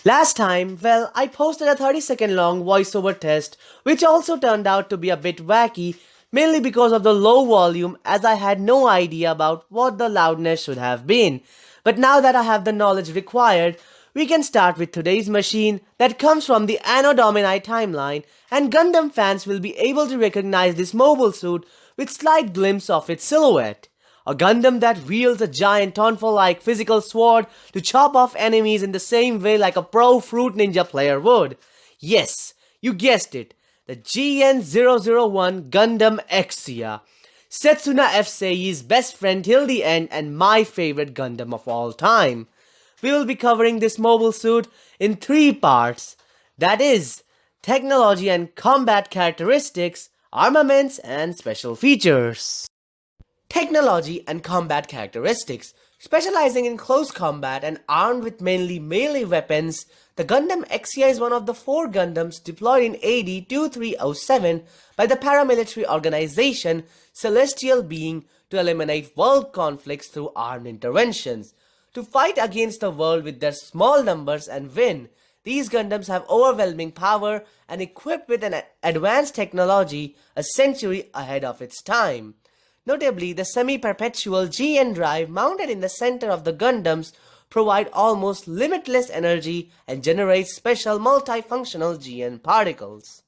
Last time, well, I posted a 30-second long voiceover test, which also turned out to be a bit wacky, mainly because of the low volume, as I had no idea about what the loudness should have been. But now that I have the knowledge required, we can start with today's machine that comes from the Anno Domini timeline, and Gundam fans will be able to recognize this mobile suit with slight glimpse of its silhouette. A Gundam that wields a giant tonfa-like physical sword to chop off enemies in the same way like a pro Fruit Ninja player would. Yes, you guessed it, the GN-001 Gundam Exia. Setsuna F. Sei's best friend till the end and my favorite Gundam of all time. We will be covering this mobile suit in 3 parts. That is, technology and combat characteristics, armaments, and special features. Technology and combat characteristics. Specializing in close combat and armed with mainly melee weapons, the Gundam Exia is one of the 4 Gundams deployed in AD 2307 by the paramilitary organization Celestial Being to eliminate world conflicts through armed interventions. To fight against the world with their small numbers and win, these Gundams have overwhelming power and equipped with an advanced technology a century ahead of its time. Notably, the semi-perpetual GN drive mounted in the center of the Gundams provide almost limitless energy and generate special multifunctional GN particles.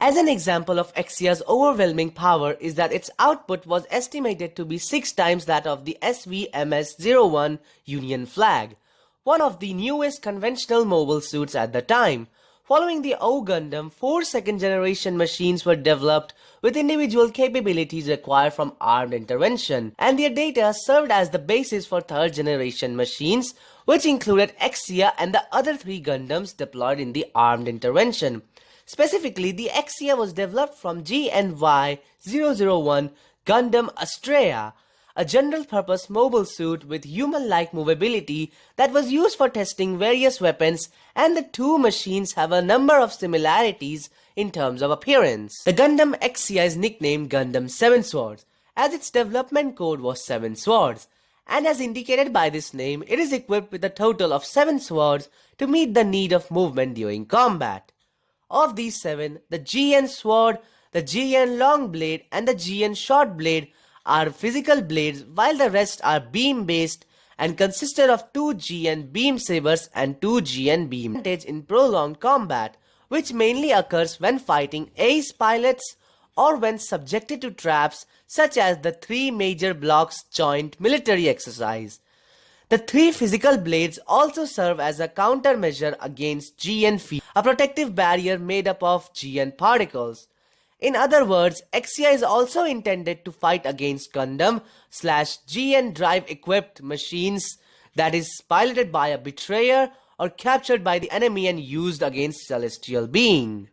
As an example of Exia's overwhelming power is that its output was estimated to be 6 times that of the SVMS-01 Union flag, one of the newest conventional mobile suits at the time. Following the O Gundam, 4 second-generation machines were developed with individual capabilities required from armed intervention, and their data served as the basis for 3rd-generation machines, which included Exia and the other 3 Gundams deployed in the armed intervention. Specifically, the Exia was developed from GN-001 Gundam Astrea, a general-purpose mobile suit with human-like movability that was used for testing various weapons, and the 2 machines have a number of similarities in terms of appearance. The Gundam Exia is nicknamed Gundam 7 Swords, as its development code was 7 Swords, and as indicated by this name, it is equipped with a total of 7 swords to meet the need of movement during combat. Of these 7, the GN Sword, the GN Long Blade, and the GN Short Blade are physical blades, while the rest are beam-based and consisted of 2 GN Beam Sabers and 2 GN Beam. Advantage in prolonged combat, which mainly occurs when fighting ace pilots or when subjected to traps such as the 3 Major Blocks Joint Military Exercise. The 3 physical blades also serve as a countermeasure against GN field, a protective barrier made up of GN particles. In other words, Exia is also intended to fight against Gundam/GN drive-equipped machines, that is, piloted by a betrayer or captured by the enemy and used against Celestial Being.